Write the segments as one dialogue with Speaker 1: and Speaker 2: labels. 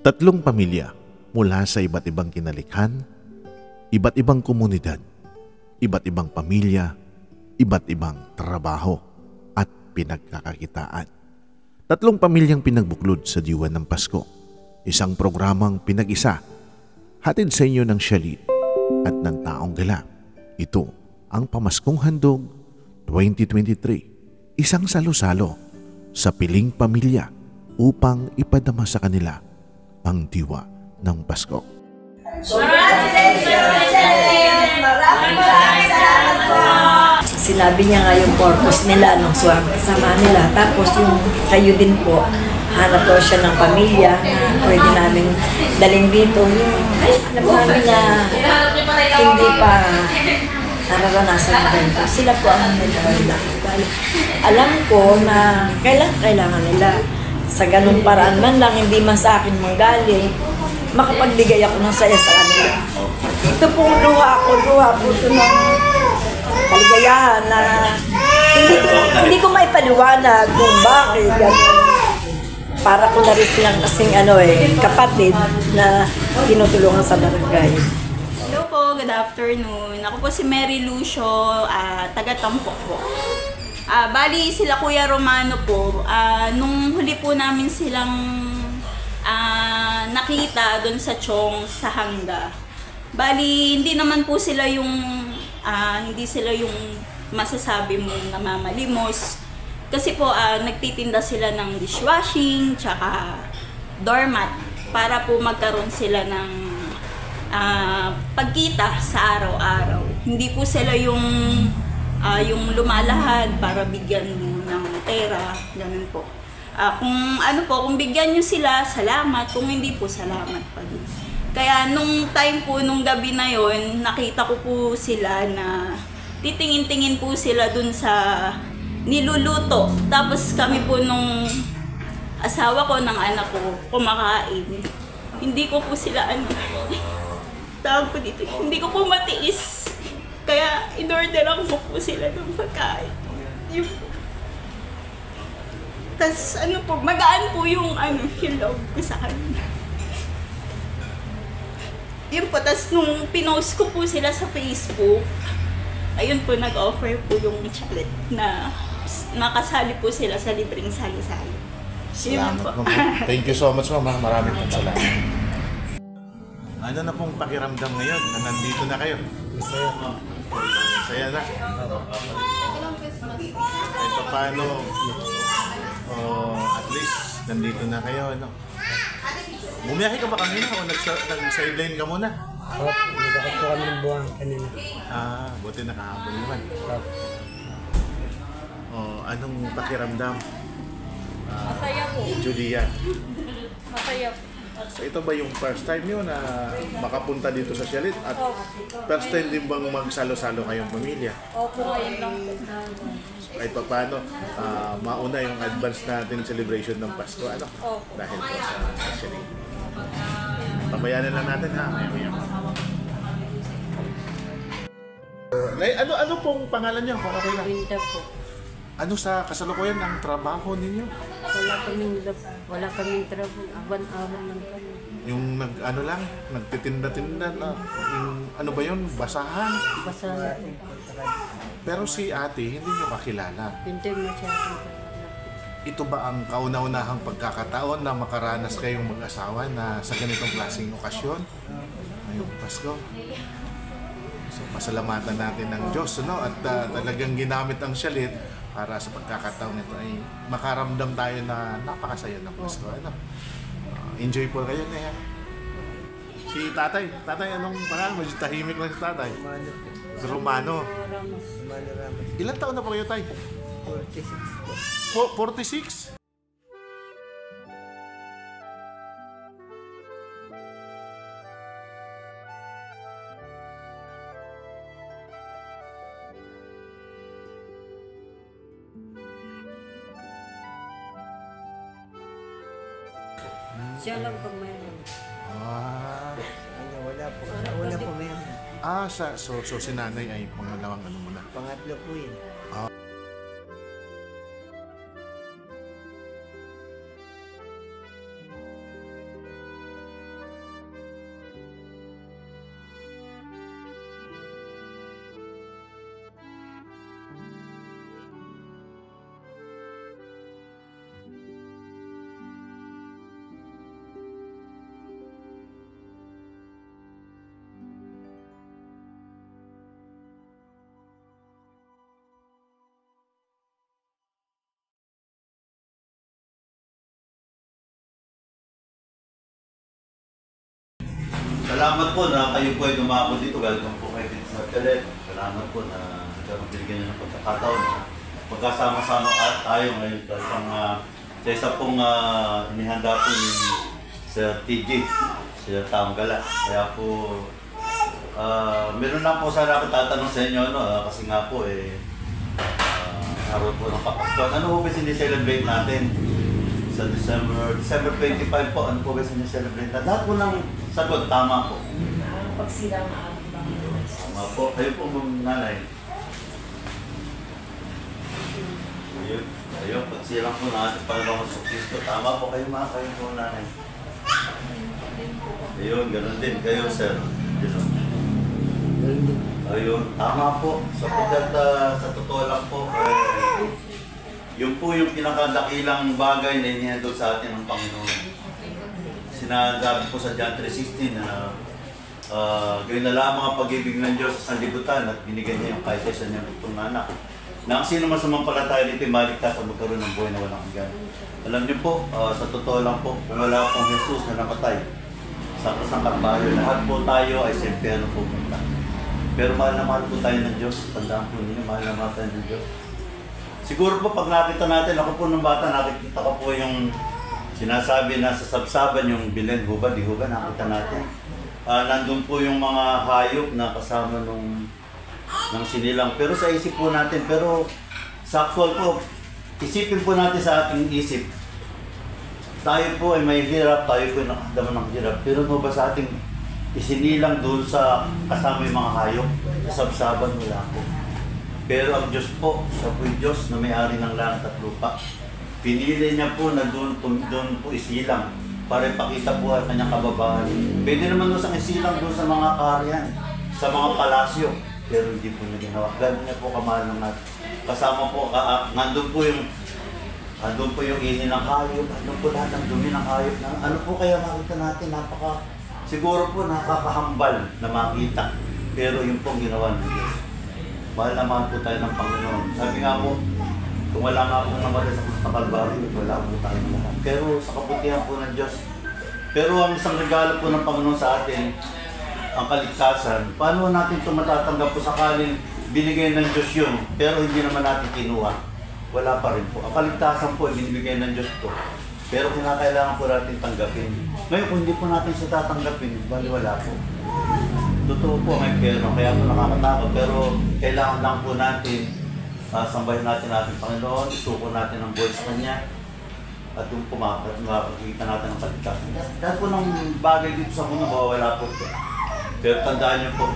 Speaker 1: Tatlong pamilya mula sa iba't ibang kinalikhan, iba't ibang komunidad, iba't ibang pamilya, iba't ibang trabaho at pinagkakakitaan. Tatlong pamilyang pinagbuklod sa diwa ng Pasko. Isang programang pinag-isa, hatid sa inyo ng Shalit at ng Taong Gala. Ito ang Pamaskong Handog 2023. Isang salo-salo sa piling pamilya upang ipadama sa kanila ang diwa ng Pasko.
Speaker 2: Sinabi niya nga yung purpose nila nung kasama nila. Tapos yung kayo din po, hanap daw siya ng pamilya na pwede namin daling dito. Yung alam namin na hindi pa nararanasan na ganito. Sila po ang nagpapalala. Alam ko na kailangan nila sa ganung paraan man lang, hindi man sa akin manggaling, makapagbigay ako ng saya sa kanila. Ito pong luha ko ito ng kaligayahan na hindi ko maipaliwanag kung bakit. Para ko na rin silang kasing kapatid na tinutulungan sa barangay.
Speaker 3: Hello po, good afternoon. Ako po si Mary Lucio, taga-Tampok po. Bali sila Kuya Romano po, nung huli po namin silang nakita doon sa Chong sa Hangga. Bali hindi naman po sila yung hindi sila yung masasabi mo namamalimos. Kasi po nagtitinda sila ng dishwashing tsaka doormat para po magkaroon sila ng pagkita sa araw-araw. Hindi po sila yung lumalahad para bigyan mo ng pera, ganun po. Kung bigyan nyo sila, salamat. Kung hindi po, salamat pa din. Kaya nung time po, nung gabi na yon, nakita ko po sila na titingin-tingin po sila dun sa niluluto. Tapos kami po nung asawa ko, ng anak ko, kumakain. Hindi ko po sila tawag po dito, hindi ko po matiis. Kaya in-orderan ko po sila ng pagkain. Tapos magaan po yung loob ko sa kanila. Yun po, tapos nung pinost ko po sila sa Facebook, ayun po, nag-offer po yung chalet na makasali po sila sa libreng sali-sali.
Speaker 1: Salamat po. Thank you so much, ma'am. Maraming salamat. Ano na pong pakiramdam ngayon na nandito na kayo?
Speaker 4: Masaya po.
Speaker 1: Masaya na? Kahit pa paano, at least nandito na kayo, ano? Bumiyahe ka ba kanina o nag-sideline ka muna?
Speaker 4: Nagkakot po kami ng buwang kanina.
Speaker 1: Buti nakahabol naman. Anong pakiramdam?
Speaker 3: Masaya po.
Speaker 1: Julia.
Speaker 3: Masaya po.
Speaker 1: So ito ba yung first time nyo na makapunta dito sa Shalit? At first time din bang magsalo-salo kayong pamilya?
Speaker 3: Opo, ngayon lang po.
Speaker 1: Kahit pa paano, mauna yung advance natin celebration ng Pasko, dahil po sa Shalit. Pabayanan lang natin, ha? Ano pong pangalan niyo? Kung okay lang.
Speaker 2: Linda po.
Speaker 1: Ano sa kasalukuyan ang trabaho ninyo?
Speaker 2: Wala kaming trabaho. Aban-aban lang kami.
Speaker 1: Yung nagtitinda-tinda na, yung ba yun? Basahan?
Speaker 2: Basta
Speaker 1: Pero si ate, hindi nyo kakilala.
Speaker 2: hindi masyadong
Speaker 1: Ito ba ang kauna-unahang pagkakataon na makaranas kayong mag-asawa na sa ganitong klaseng okasyon? Ngayong Pasko. So, pasalamatan natin ng Diyos, at talagang ginamit ang Shalit para sa pagkakataon nito ay makaramdam tayo na napakasaya ng Pasko. Enjoy po kayo na yan. Si tatay, anong pangalan? Medyo tahimik lang si tatay. Romano. Ilan taon na po kayo, tay?
Speaker 4: 46 po.
Speaker 1: 46?
Speaker 2: siya lang pag mayroon.
Speaker 4: Wala po. Wala po meron.
Speaker 1: So si nanay ay pangalawang muna.
Speaker 4: Pangatlo po yun.
Speaker 5: salamat po na kayo po ay dumako dito. Welcome po kayo dito sa Telet. Salamat po na binigyan nyo ng pagkakataon na magkasama-sama tayo ngayon sa isa pong inihanda po ni Sir TJ, Sir Taong Gala. Kaya po, meron lang po sana ako tatanong sa inyo, no? Kasi nga po araw po ng Kapaskuhan. Ano po ba sinicelebrate natin sa December 25 po? Ano po ba sinicelebrate natin? Lahat po ng sagot, tama po.
Speaker 2: Pagsilang araw.
Speaker 5: Tama po. Kayo po mong nanay. Ayun, pagsilang po na ating Panginoon sa Kristo. Tama po kayo mga kayo po nanay. Ayun, ganun din. Kayo, sir. Ayun, tama po. Sapagkat sa totoo lang po, yun po yung pinakadakilang bagay na inihandog sa atin ng Panginoon. Sinasabi po sa John 3:16 na gawin na lamang ang pag-ibig ng Diyos sa sanlibutan at binigyan niya yung kahit isa niyang itong anak. Na ang sino masumampalataya dito ay maligtas at magkaroon ng buhay na walang hanggan. Alam niyo po, sa totoo lang po, kung wala pong Jesus na napatay sa Krusang Kalbaryo, lahat po tayo ay sa impyerno pupunta. Pero mahal na mahal po tayo ng Diyos. Tandaan po ninyo, mahal na mahal tayo ng Diyos. Siguro po pag nakita natin, ako po ng bata, nakikita ko po yung sinasabi na sa sabsaban yung Belen, hubad, di hubad, nakita natin. Nandun po yung mga hayop na kasama ng sinilang. Pero sa isip po natin, pero sa actual po, isipin po natin sa ating isip. Tayo po ay may hirap, tayo po ay nakakadama ng hirap. Pero mo ba sa ating isinilang doon sa kasama yung mga hayop? Sa sabsaban, wala po. Pero ang Diyos po, siya po yung Diyos na may-ari ng langit at lupa. Pinili niya po na doon po isilang para ipakita po ang kanyang kababahan. Pwede naman doon sa isilang doon sa mga kaharian, sa mga palasyo. Pero hindi po na ginawa. Gano'n niya po kamahal ng natin. Kasama po, nandun po yung ini ng hayop, nandun po lahat ng dumi ng hayop. Ano po kaya makita natin? Siguro po nakakahambal na makita. Pero yung pong ginawa ng Diyos. Mahal naman po tayo ng Panginoon. Sabi nga po, kung wala nga po naman sa Krusang Kalbaryo, wala po tayong lahat. Pero sa kabutihan po ng Diyos. Pero ang isang regalo po ng Panginoon sa atin, ang kaligtasan, paano natin ito matatanggap po sakaling binigay ng Diyos yun, pero hindi naman natin kinuha? Wala pa rin po. Ang kaligtasan po, binibigay ng Diyos to. Pero kinakailangan po natin tanggapin. Ngayon, kung hindi po natin siya tatanggapin, bali wala po. Totoo po may pero, kaya po nakakatakot. Pero kailangan lang po natin, sambahin natin ating Panginoon, isuko natin ang buhay sa Kanya, at yung makikita natin ang kaligtasan. Dahil po ng bagay dito sa mundo, mawawala po ito. Pero tandaan niyo po,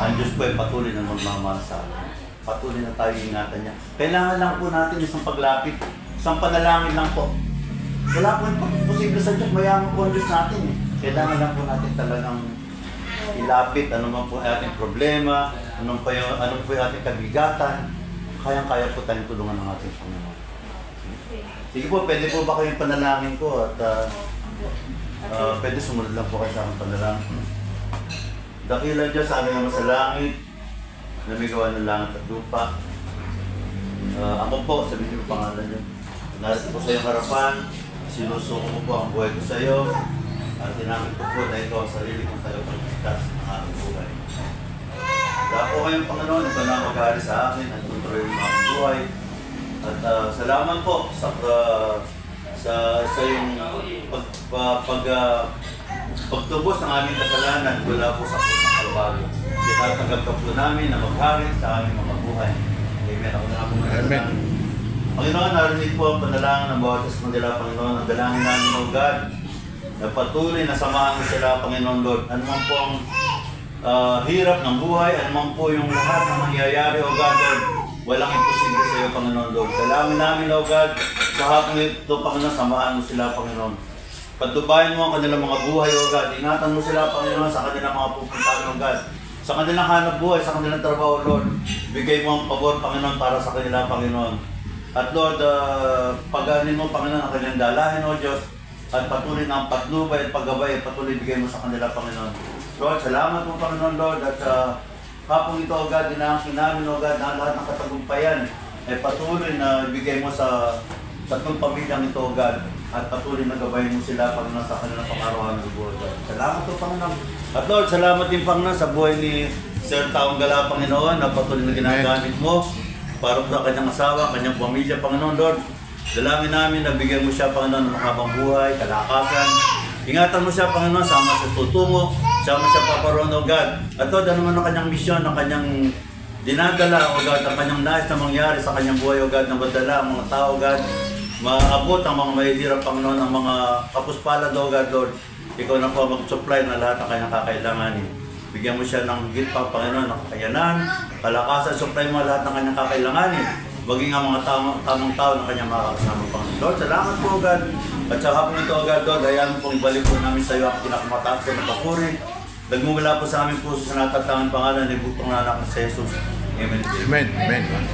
Speaker 5: ang Diyos po ay patuloy na magmamahal sa atin. Patuloy na tayo ingatan niya. Kailangan lang po natin isang paglapit, isang panalangin lang po. Wala po yung posible sa Diyos, mayaman po ang Diyos natin eh. Kailangan lang po natin talagang ilapit, ano man po ating problema, ano po yung ating kabigatan. Kayang-kaya po tayong tulungan ng ating Panginoon. Sige po, pwede po ba kayong panalangin ko at pwede sumunod lang po kayo sa aking panalangin. Dakilang Diyos, sa aming sa langit, na may gawa ng langit at lupa. Ako po, sabihin niyo ang pangalan niyo. Narito po sa iyong harapan, sinusuko ko po ang buhay ko sa iyo, at tinamit ko po na ito ang sarili kong tayo pagkitas ng aking buhay. Dahil po kayong Panginoon, ito na mag-ahari sa akin at tutuloy yung aking buhay. At salamat po sa iyong pagtubos ng aming kasalanan mula po sa Krusang Kalbaryo. Tinatanggap ka po namin na maghari sa aming mga buhay. Amen. Ako na po
Speaker 1: Amen.
Speaker 5: Panginoon, narinig po ang panalangin ng bawat isa nila, Panginoon. Ang dalangin namin, O God, na patuloy na samahan mo sila, Panginoon Lord. Ano man po ang hirap ng buhay, ano man po yung lahat na mangyayari, O God, Lord, walang imposible sa iyo, Panginoon Lord. Dalangin namin, O God, sa hapon ito, Panginoon, samahan mo sila, Panginoon. Patubayan mo ang kanilang mga buhay, O God. Ingatan mo sila, Panginoon, sa kanilang mga pupuntahan, O God. Sa kanilang hanap buhay, sa kanilang trabaho, Lord. Bigay mo ang pabor, Panginoon, para sa kanila, Panginoon. At Lord, paganin mo, Panginoon, ang kanilang dalahin, O Diyos. At patuloy na ang patnubay at paggabay, patuloy bigay mo sa kanila, Panginoon. Lord, salamat mo, Panginoon, Lord. At hapong ito, O God, dinangkin namin, O God, na lahat ng katagumpayan ay patuloy na ibigay mo sa tatlong pamilyang ito, O God. at patuloy na gabayin mo sila pag nasa kanilang pang-araw-araw ng buhay. Salamat po, Panginoon. At Lord, salamat din, Panginoon, sa buhay ni Sir Taong Gala, Panginoon, na patuloy na ginagamit mo para sa kanyang asawa, kanyang pamilya, Panginoon, Lord. Dalangin namin na bigyan mo siya, Panginoon, ng makabang buhay, kalakasan. Ingatan mo siya, Panginoon, sama sa tutungo, sama siya paparoon, O God. At Lord, ano man ang kanyang misyon, ang kanyang dinadala, O God, ang kanyang nais na mangyari sa kanyang buhay, O God, na madala ang mga tao, O God, maabot ang mga mahihirap, Panginoon, ang mga kapuspalad, O God, Lord. Ikaw na po mag-supply na lahat ng kanyang kakailanganin. Bigyan mo siya ng higit pa, Panginoon, ng kakayanan, kalakasan, supply mo lahat ng kanyang kakailanganin. Maging ang mga tamang tao na kanyang makakasama, Panginoon. Lord, salamat po, O God. At sa hapon ito, O God, Lord, hayaan mo pong ibalik po namin sa iyo ang pinakamataas po na papuri. Nagmumula po sa aming puso sa natatangan pangalan ni Butong na anak ng si Jesus. Amen.
Speaker 1: Amen. Amen.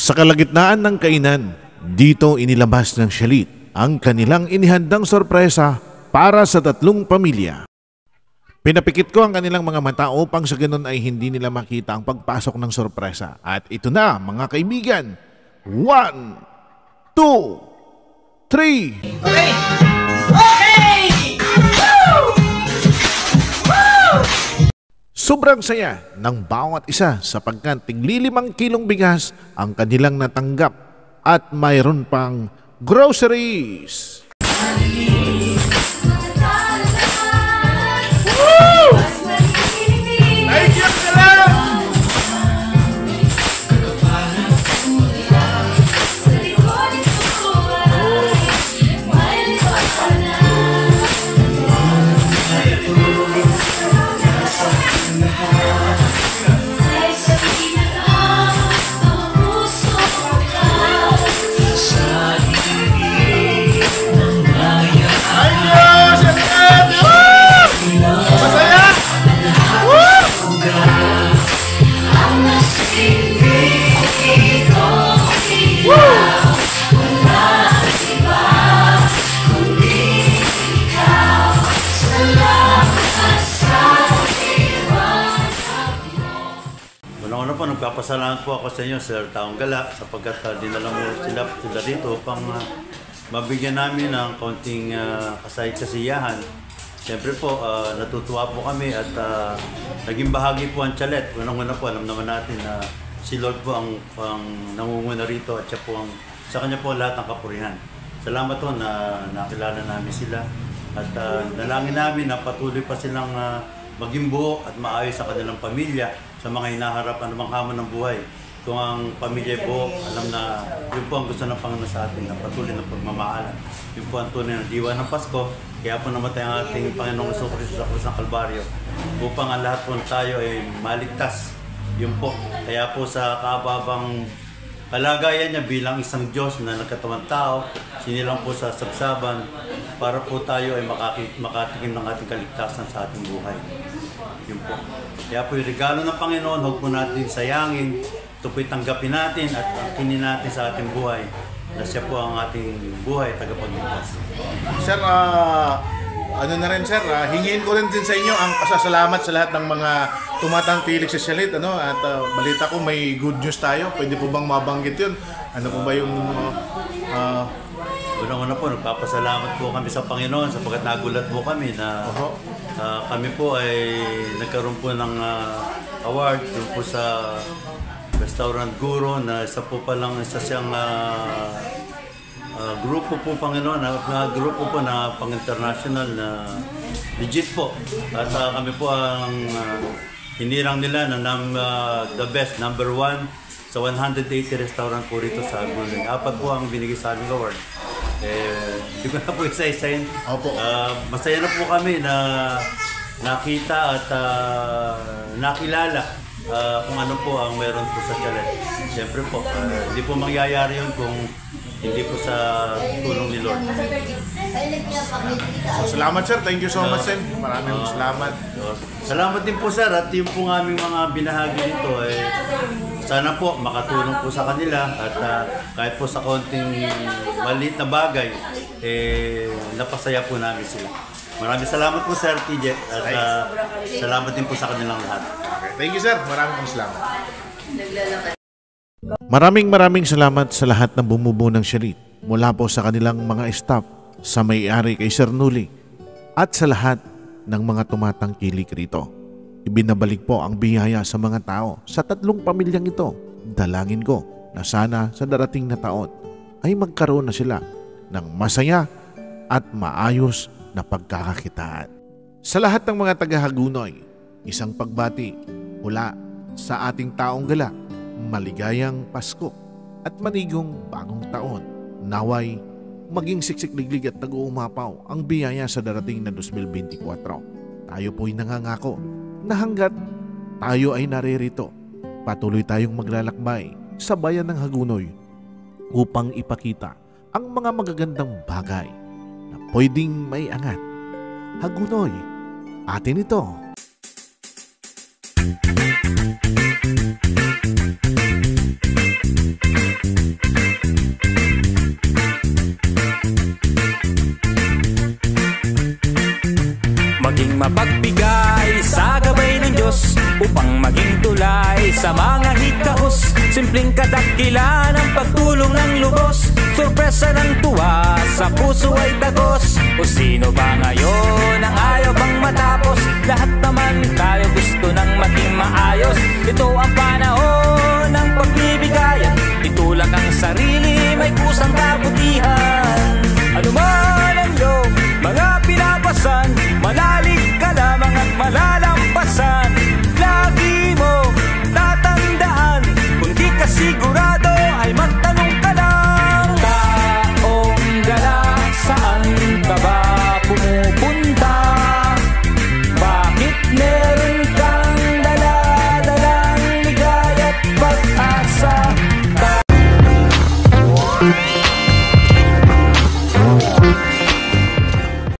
Speaker 1: Sa kalagitnaan ng kainan, dito inilabas ng Shalit ang kanilang inihandang sorpresa para sa 3 pamilya. Pinapikit ko ang kanilang mga mata upang sa ganun ay hindi nila makita ang pagpasok ng sorpresa. At ito na, mga kaibigan. 1, 2, 3.
Speaker 6: Okay! Okay! Woo! Woo!
Speaker 1: Sobrang saya ng bawat isa sapagkat tigli 5 kilong bigas ang kanilang natanggap at mayroon pang groceries.
Speaker 5: Nagpapasalamat po ako sa inyo, Sir Taong Gala, sapagkat dinala mo sila dito upang mabigyan namin ng konting kasiyahan. Siyempre po, natutuwa po kami at naging bahagi po ang Chalet. Unang-una po, alam naman natin na si Lord po ang nangunguna rito at siya po sa kanya po lahat ng kapurihan. Salamat po na nakilala namin sila at nalangin namin na patuloy pa silang maging buo at maayos sa kanilang pamilya sa mga hinaharap na mga hamon ng buhay. Kung ang pamilya buo, alam na yun po ang gusto ng Panginoon sa atin, na patuloy ng pagmamahalan. Yun po ang tunay ng diwa ng Pasko. Kaya po namatay ang ating Panginoong Jesucristo sa krus ng Kalbaryo upang ang lahat po tayo ay maligtas. Yun po. Kaya po sa kababang kalagayan niya bilang isang Diyos na nagkatawang tao, sinilang po sa sabsaban para po tayo ay makatikim ng ating kaligtasan sa ating buhay. Yun po. Kaya po yung regalo ng Panginoon, huwag po natin sayangin. Ito po'y tanggapin natin at akinin natin sa ating buhay na siya po ang ating buhay tagapagligtas.
Speaker 1: Sir, ano na rin sir, hingin ko rin din sa inyo ang pasasalamat sa lahat ng mga tumatangkilik sa Chalet, ano? At balita ko may good news tayo. Pwede po bang mabanggit yun? Ano po ba yung...
Speaker 5: Unang-una po, nagpapasalamat po kami sa Panginoon sapagkat nagulat po kami na kami po ay nagkaroon po ng award doon po sa Restaurant Guro na isa siyang grupo po Panginoon, grupo po na pang-international na legit po. At kami po ang hinirang nila na the best, number 1 sa 180 restaurant po rito sa Aguling. 4 po ang binigay sa aming award. Hindi ko na po isa-isahin. Masaya na po kami na nakita at nakilala kung ano po ang meron po sa Chalet. Siyempre po, hindi po mangyayari yun kung hindi po sa tulong ni Lord.
Speaker 1: So, salamat sir, thank you so much sir. Maraming salamat.
Speaker 5: Salamat din po sir at yung po aming mga binahagi nito ay sana po makatulong po sa kanila at kahit po sa konting maliit na bagay, napasaya po namin sila. Maraming salamat po Sir TJ at salamat din po sa kanilang lahat.
Speaker 1: Okay, thank you sir, maraming salamat.
Speaker 7: Maraming salamat sa lahat ng bumubuo ng Chalet, mula po sa kanilang mga staff, sa may-ari kay Sir Nuli, at sa lahat ng mga tumatangkilik rito. Ibinabalik po ang biyaya sa mga tao sa 3 pamilyang ito. Dalangin ko na sana sa darating na taon ay magkaroon na sila ng masaya at maayos na pagkakakitaan. Sa lahat ng mga taga-Hagunoy, isang pagbati mula sa ating Taong Gala. Maligayang Pasko at manigong bagong taon. Naway maging siksik-liglig at nag-uumapaw ang biyaya sa darating na 2024. Tayo po'y nangangako na hanggat tayo ay naririto, patuloy tayong maglalakbay sa bayan ng Hagunoy upang ipakita ang mga magagandang bagay na pwedeng may angat. Hagunoy, atin ito.
Speaker 8: Maging mapagbigay sa gabay ng Diyos upang maging tulay sa mga hikahos. Simpleng kadakilan ang pagtulong ng lubos, sorpresa ng tuwa sa puso ay tagos. O sino ba ngayon ang ayaw bang matapos? Lahat naman tayo gusto ng maging maayos. Ito ang panahon ng pagbibigayan, itulak ang sarili